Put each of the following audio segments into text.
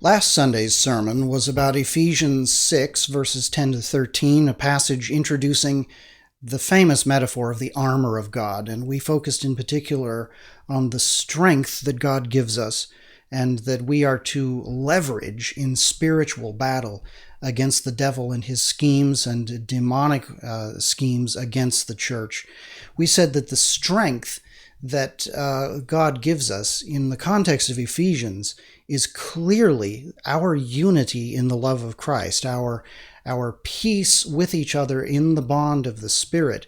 Last Sunday's sermon was about Ephesians 6, verses 10 to 13, a passage introducing the famous metaphor of the armor of God, and we focused in particular on the strength that God gives us and that we are to leverage in spiritual battle against the devil and his schemes and demonic schemes against the church. We said that the strength that God gives us in the context of Ephesians is clearly our unity in the love of Christ, our peace with each other in the bond of the Spirit.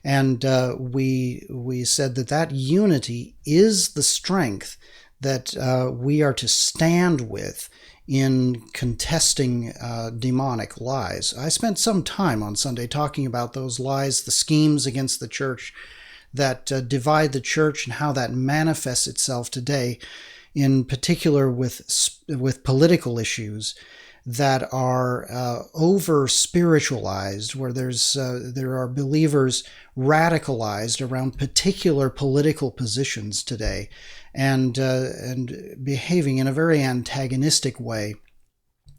And we said that unity is the strength that we are to stand with in contesting demonic lies. I spent some time on Sunday talking about those lies, the schemes against the church that divide the church and how that manifests itself today, in particular with political issues that are over-spiritualized, where there are believers radicalized around particular political positions today, and behaving in a very antagonistic way,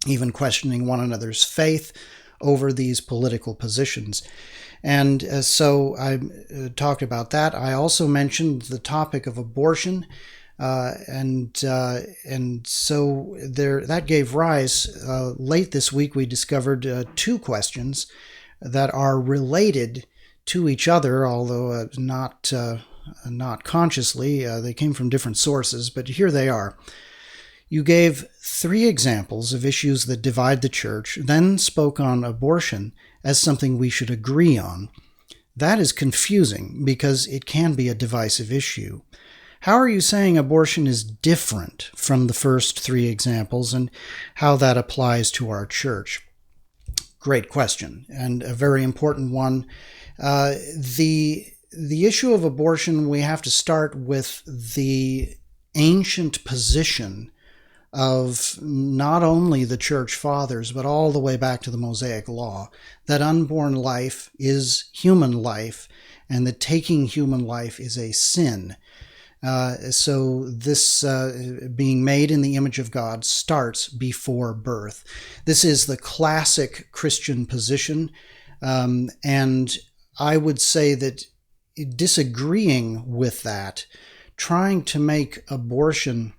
even questioning one another's faith over these political positions. And so I talked about that. I also mentioned the topic of abortion, and so that gave rise. Late this week, we discovered two questions that are related to each other, although not consciously. They came from different sources, but here they are. You gave three examples of issues that divide the church, then spoke on abortion as something we should agree on. That is confusing because it can be a divisive issue. How are you saying abortion is different from the first three examples and how that applies to our church? Great question, and a very important one. The issue of abortion, we have to start with the ancient position of not only the church fathers, but all the way back to the Mosaic Law, that unborn life is human life, and that taking human life is a sin. So this being made in the image of God starts before birth. This is the classic Christian position, and I would say that disagreeing with that, trying to make abortion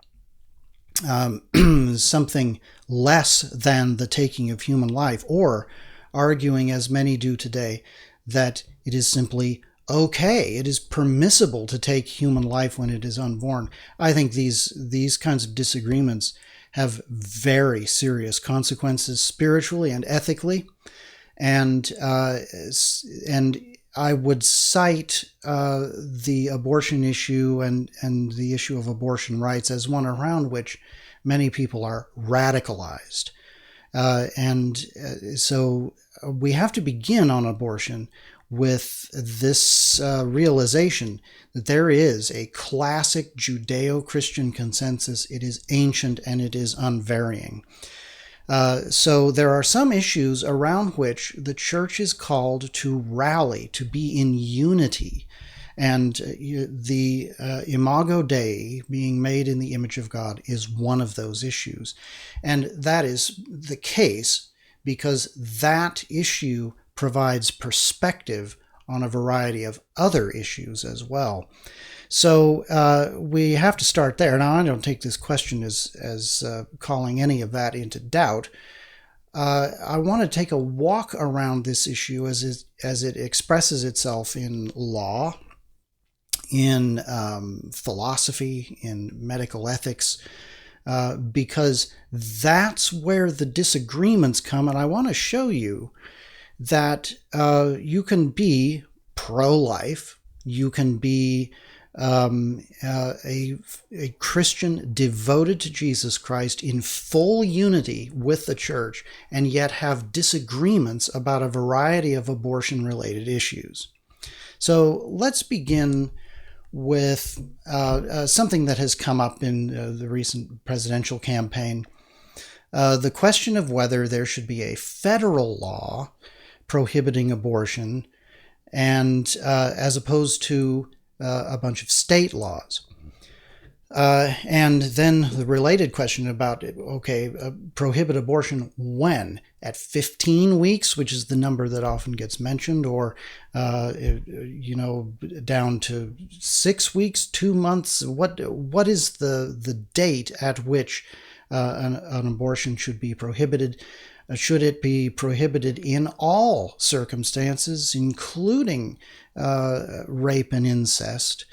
something less than the taking of human life, or arguing, as many do today, that it is simply okay, it is permissible to take human life when it is unborn. I think these kinds of disagreements have very serious consequences spiritually and ethically, and I would cite the abortion issue and the issue of abortion rights as one around which many people are radicalized. So we have to begin on abortion with this realization that there is a classic Judeo-Christian consensus. It is ancient and it is unvarying. So there are some issues around which the church is called to rally, to be in unity. And the Imago Dei, being made in the image of God, is one of those issues. And that is the case because that issue provides perspective on a variety of other issues as well. So we have to start there. Now, I don't take this question as calling any of that into doubt. I want to take a walk around this issue as it expresses itself in law, in philosophy, in medical ethics, because that's where the disagreements come. And I want to show you that you can be pro-life, you can be a Christian devoted to Jesus Christ in full unity with the church, and yet have disagreements about a variety of abortion-related issues. So let's begin with something that has come up in the recent presidential campaign, the question of whether there should be a federal law prohibiting abortion, and as opposed to a bunch of state laws. And then the related question about, okay, prohibit abortion when? At 15 weeks, which is the number that often gets mentioned, or, down to 6 weeks, 2 months? What is the date at which an abortion should be prohibited? Should it be prohibited in all circumstances, including rape and incest?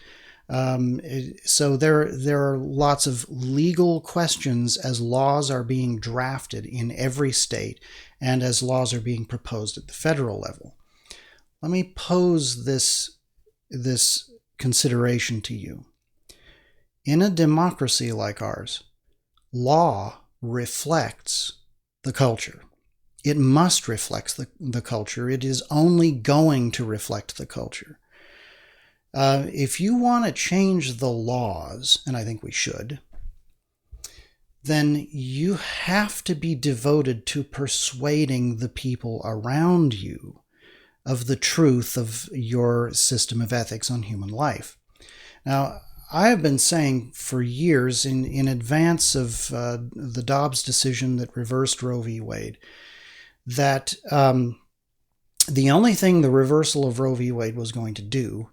So there are lots of legal questions as laws are being drafted in every state and as laws are being proposed at the federal level. Let me pose this consideration to you. In a democracy like ours, law reflects the culture. It must reflect the culture. It is only going to reflect the culture. If you want to change the laws, and I think we should, then you have to be devoted to persuading the people around you of the truth of your system of ethics on human life. Now, I have been saying for years, in advance of the Dobbs decision that reversed Roe v. Wade, that the only thing the reversal of Roe v. Wade was going to do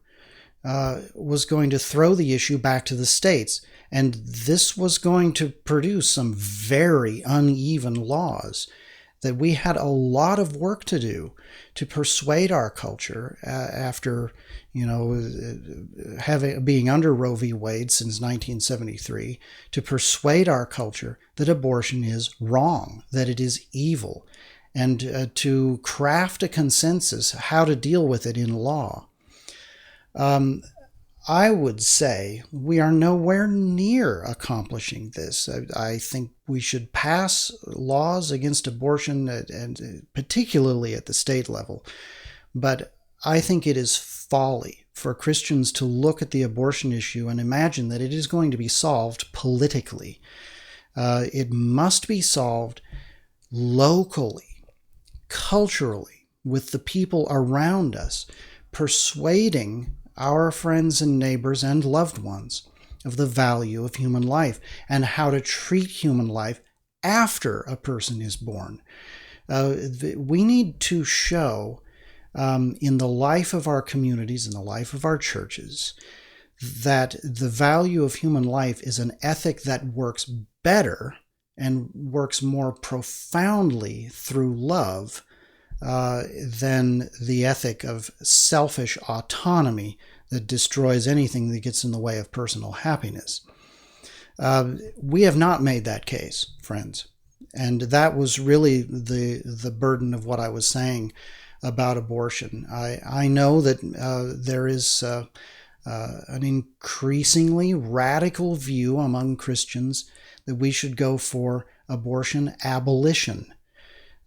was going to throw the issue back to the states. And this was going to produce some very uneven laws, that we had a lot of work to do to persuade our culture after, being under Roe v. Wade since 1973, to persuade our culture that abortion is wrong, that it is evil, and to craft a consensus how to deal with it in law. I would say we are nowhere near accomplishing this. I think we should pass laws against abortion, and particularly at the state level. But I think it is folly for Christians to look at the abortion issue and imagine that it is going to be solved politically. It must be solved locally, culturally, with the people around us, persuading our friends and neighbors and loved ones of the value of human life and how to treat human life after a person is born. We need to show in the life of our communities, in the life of our churches, that the value of human life is an ethic that works better and works more profoundly through love than the ethic of selfish autonomy that destroys anything that gets in the way of personal happiness. We have not made that case, friends. And that was really the burden of what I was saying about abortion. I know that there is an increasingly radical view among Christians that we should go for abortion abolition.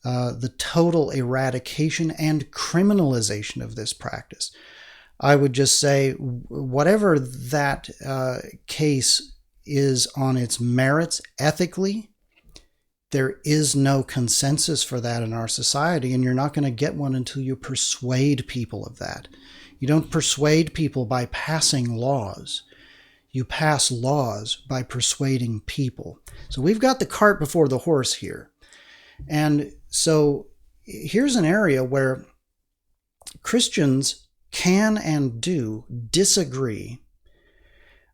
The total eradication and criminalization of this practice. I would just say, whatever that case is on its merits ethically, there is no consensus for that in our society, and you're not going to get one until you persuade people of that. You don't persuade people by passing laws. You pass laws by persuading people. So we've got the cart before the horse here. And so here's an area where Christians can and do disagree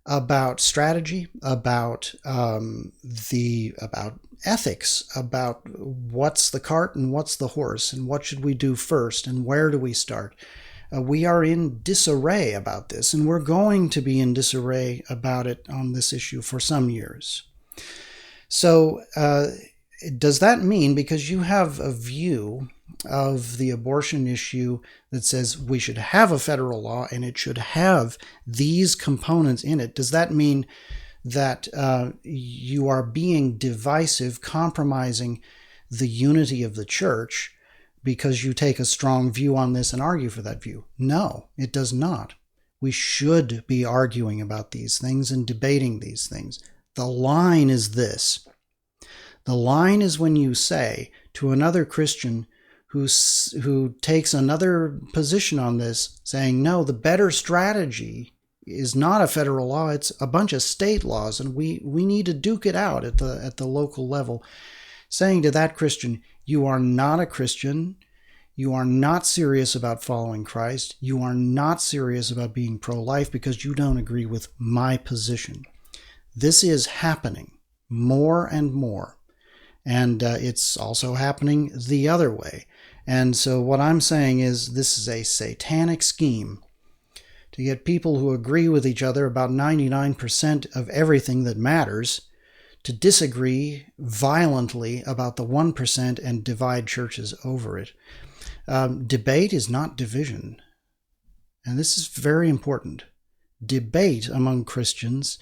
about strategy, about ethics, about what's the cart and what's the horse, and what should we do first, and where do we start. We are in disarray about this, and we're going to be in disarray about it on this issue for some years. So does that mean, because you have a view of the abortion issue that says we should have a federal law and it should have these components in it, does that mean that you are being divisive, compromising the unity of the church because you take a strong view on this and argue for that view? No, it does not. We should be arguing about these things and debating these things. The line is this. The line is when you say to another Christian who takes another position on this, saying, no, the better strategy is not a federal law. It's a bunch of state laws, and we need to duke it out at the local level, saying to that Christian, you are not a Christian. You are not serious about following Christ. You are not serious about being pro-life because you don't agree with my position. This is happening more and more. And it's also happening the other way. And so what I'm saying is this is a satanic scheme to get people who agree with each other about 99% of everything that matters to disagree violently about the 1% and divide churches over it. Debate is not division. And this is very important. Debate among Christians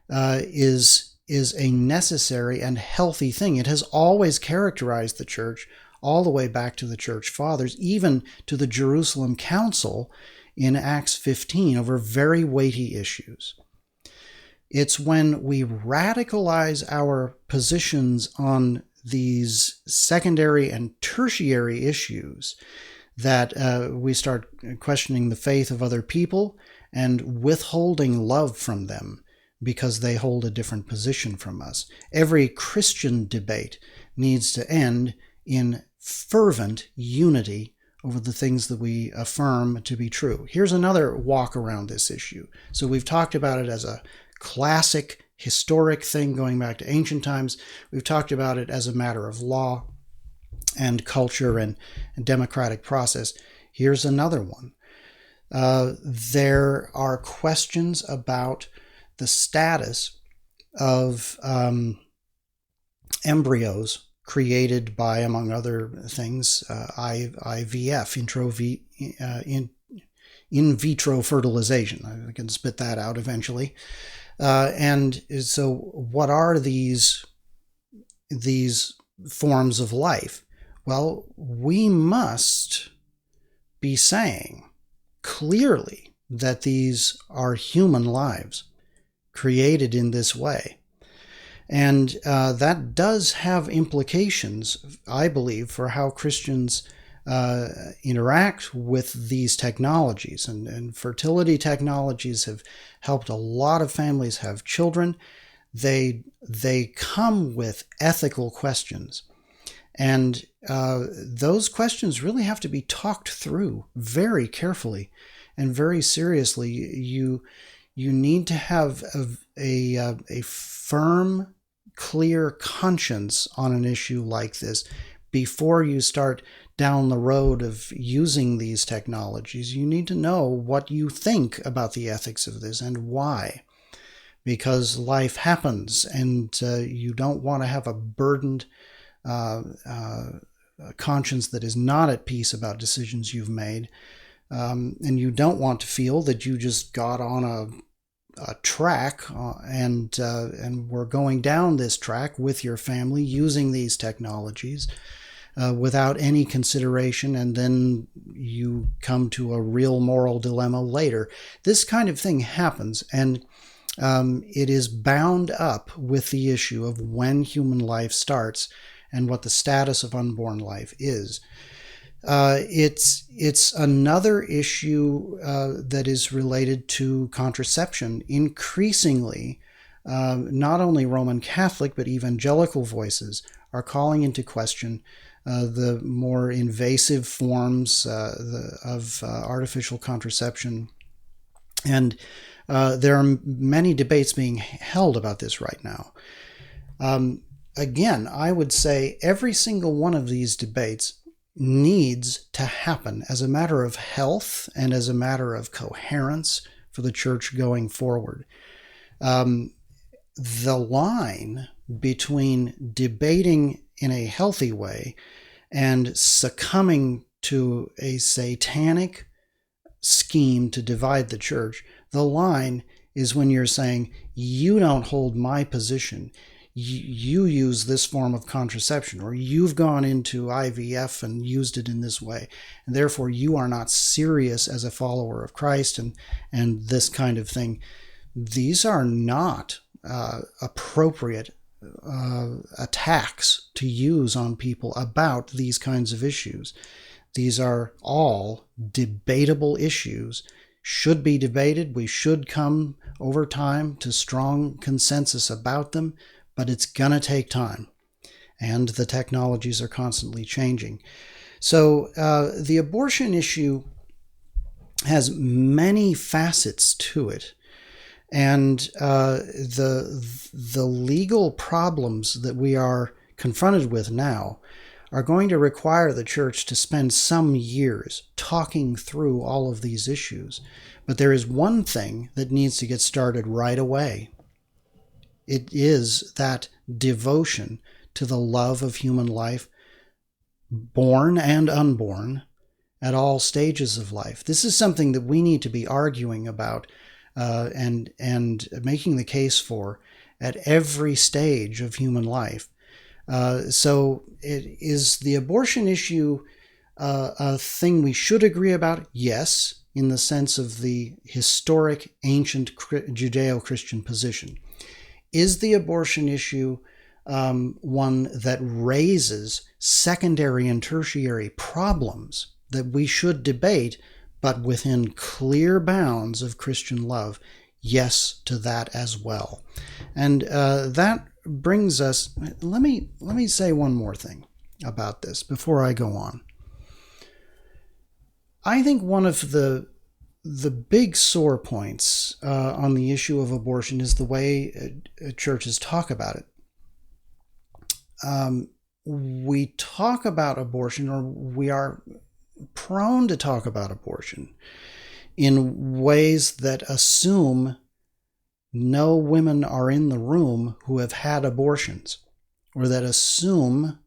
is a necessary and healthy thing. It has always characterized the church all the way back to the church fathers, even to the Jerusalem Council in Acts 15 over very weighty issues. It's when we radicalize our positions on these secondary and tertiary issues that we start questioning the faith of other people and withholding love from them because they hold a different position from us. Every Christian debate needs to end in fervent unity over the things that we affirm to be true. Here's another walk around this issue. So we've talked about it as a classic, historic thing going back to ancient times. We've talked about it as a matter of law and culture and democratic process. Here's another one. There are questions about the status of embryos created by, among other things, IVF, in vitro fertilization. I can spit that out eventually. And so what are these forms of life? Well, we must be saying clearly that these are human lives created in this way. And that does have implications, I believe, for how Christians interact with these technologies. And fertility technologies have helped a lot of families have children. They come with ethical questions. And those questions really have to be talked through very carefully and very seriously. You need to have a firm, clear conscience on an issue like this before you start down the road of using these technologies. You need to know what you think about the ethics of this and why. Because life happens, and you don't want to have a burdened conscience that is not at peace about decisions you've made. And you don't want to feel that you just got on a track and we're going down this track with your family using these technologies without any consideration, and then you come to a real moral dilemma later. This kind of thing happens, and it is bound up with the issue of when human life starts and what the status of unborn life is. It's another issue that is related to contraception. Increasingly, not only Roman Catholic but evangelical voices are calling into question the more invasive forms of artificial contraception. And there are many debates being held about this right now. Again, I would say every single one of these debates needs to happen as a matter of health and as a matter of coherence for the church going forward. The line between debating in a healthy way and succumbing to a satanic scheme to divide the church, the line is when you're saying, you don't hold my position. You use this form of contraception, or you've gone into IVF and used it in this way, and therefore you are not serious as a follower of Christ, and this kind of thing. These are not appropriate attacks to use on people about these kinds of issues. These are all debatable issues should be debated. We should come over time to strong consensus about them, but it's going to take time. And the technologies are constantly changing. So the abortion issue has many facets to it. And the legal problems that we are confronted with now are going to require the church to spend some years talking through all of these issues. But there is one thing that needs to get started right away. It is that devotion to the love of human life, born and unborn, at all stages of life. This is something that we need to be arguing about and making the case for at every stage of human life. So is the abortion issue a thing we should agree about? Yes, in the sense of the historic, ancient Judeo-Christian position. Is the abortion issue one that raises secondary and tertiary problems that we should debate, but within clear bounds of Christian love? Yes to that as well. And that brings us, let me say one more thing about this before I go on. I think one of the big sore points on the issue of abortion is the way churches talk about it. We talk about abortion, or we are prone to talk about abortion in ways that assume no women are in the room who have had abortions, or that assume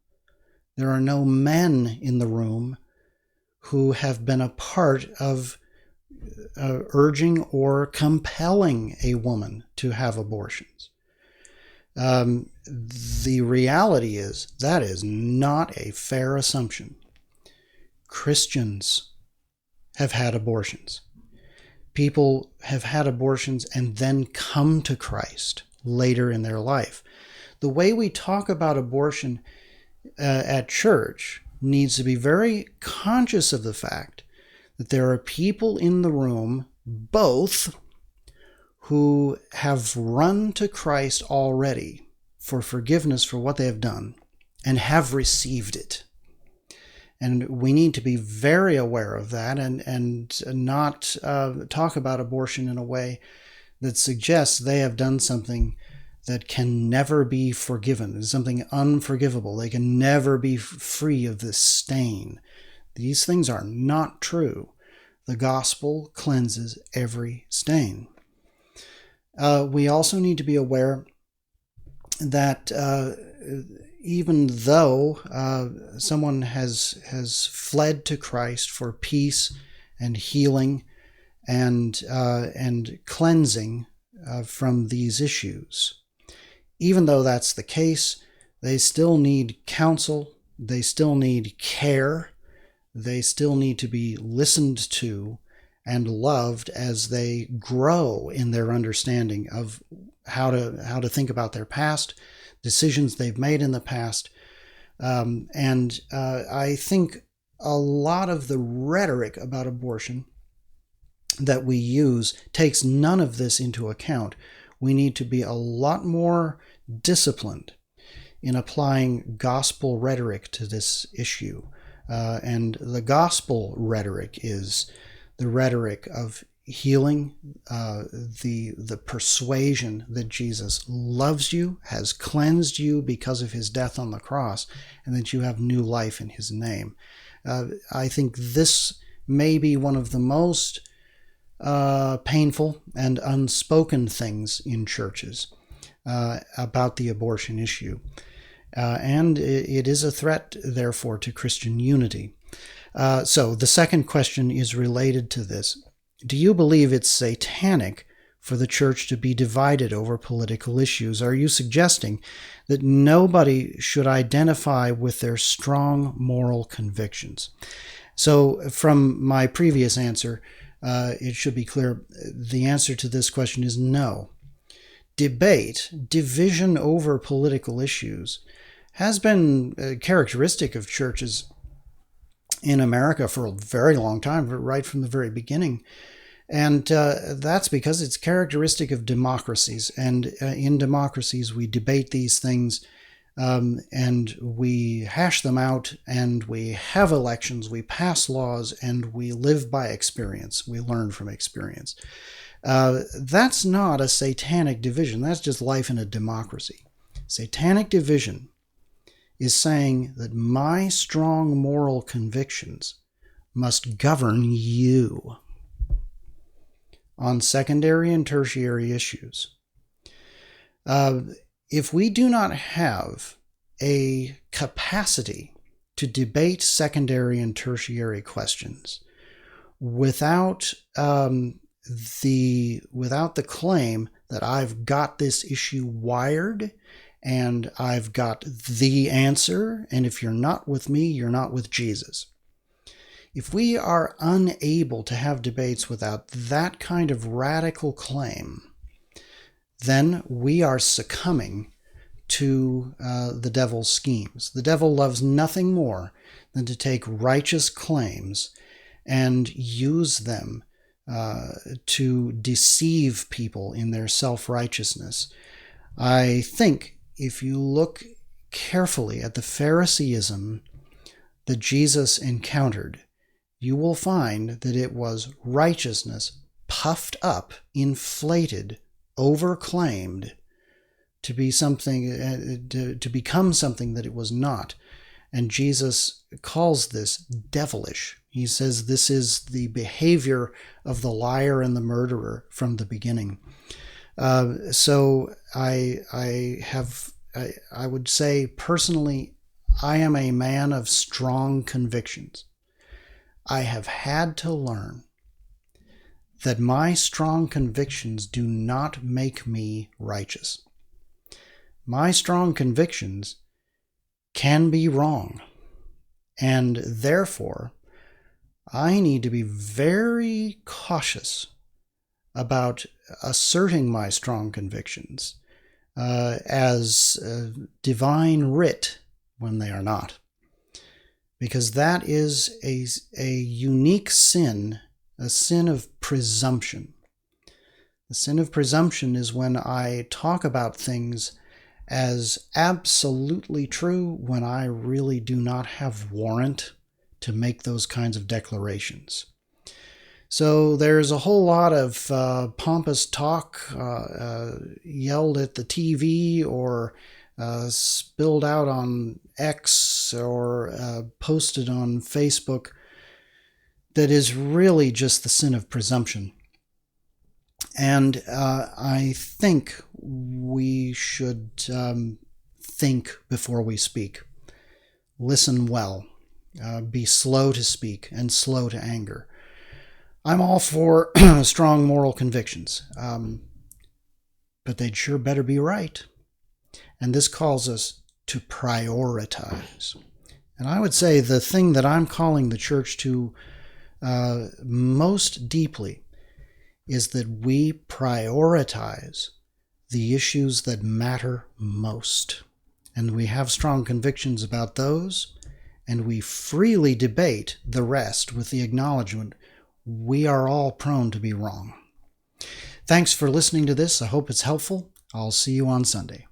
there are no men in the room who have been a part of urging or compelling a woman to have abortions. The reality is that is not a fair assumption. Christians have had abortions. People have had abortions and then come to Christ later in their life. The way we talk about abortion at church needs to be very conscious of the fact that there are people in the room, both who have run to Christ already for forgiveness for what they have done and have received it. And we need to be very aware of that and not talk about abortion in a way that suggests they have done something that can never be forgiven, something unforgivable. They can never be free of this stain. These things are not true. The gospel cleanses every stain. We also need to be aware that even though someone has fled to Christ for peace and healing and cleansing from these issues, even though that's the case, they still need counsel, they still need care, they still need to be listened to and loved as they grow in their understanding of how to think about their past, decisions they've made in the past. I think a lot of the rhetoric about abortion that we use takes none of this into account. We need to be a lot more disciplined in applying gospel rhetoric to this issue. And the gospel rhetoric is the rhetoric of healing, the persuasion that Jesus loves you, has cleansed you because of his death on the cross, and that you have new life in his name. I think this may be one of the most painful and unspoken things in churches about the abortion issue. And it is a threat, therefore, to Christian unity. So the second question is related to this. Do you believe it's satanic for the church to be divided over political issues? Are you suggesting that nobody should identify with their strong moral convictions? So from my previous answer, it should be clear the answer to this question is no. Division over political issues has been characteristic of churches in America for a very long time, right from the very beginning. And that's because it's characteristic of democracies. And in democracies, we debate these things and we hash them out, and we have elections, we pass laws, and we live by experience. We learn from experience. That's not a satanic division. That's just life in a democracy. Satanic division is saying that my strong moral convictions must govern you on secondary and tertiary issues. If we do not have a capacity to debate secondary and tertiary questions without the claim that I've got this issue wired and I've got the answer, and if you're not with me, you're not with Jesus. If we are unable to have debates without that kind of radical claim, then we are succumbing to the devil's schemes. The devil loves nothing more than to take righteous claims and use them to deceive people in their self-righteousness. I think if you look carefully at the Phariseeism that Jesus encountered, you will find that it was righteousness puffed up, inflated, overclaimed to be something, to become something that it was not. And Jesus calls this devilish. He says this is the behavior of the liar and the murderer from the beginning. So I would say personally, I am a man of strong convictions. I have had to learn that my strong convictions do not make me righteous. My strong convictions can be wrong, and therefore I need to be very cautious about asserting my strong convictions as divine writ when they are not. Because that is a unique sin, a sin of presumption. The sin of presumption is when I talk about things as absolutely true when I really do not have warrant to make those kinds of declarations. So there's a whole lot of pompous talk yelled at the TV or spilled out on X or posted on Facebook that is really just the sin of presumption. And I think we should think before we speak. Listen well. Be slow to speak and slow to anger. I'm all for strong moral convictions, but they'd sure better be right. And this calls us to prioritize. And I would say the thing that I'm calling the church to most deeply is that we prioritize the issues that matter most. And we have strong convictions about those, and we freely debate the rest with the acknowledgement we are all prone to be wrong. Thanks for listening to this. I hope it's helpful. I'll see you on Sunday.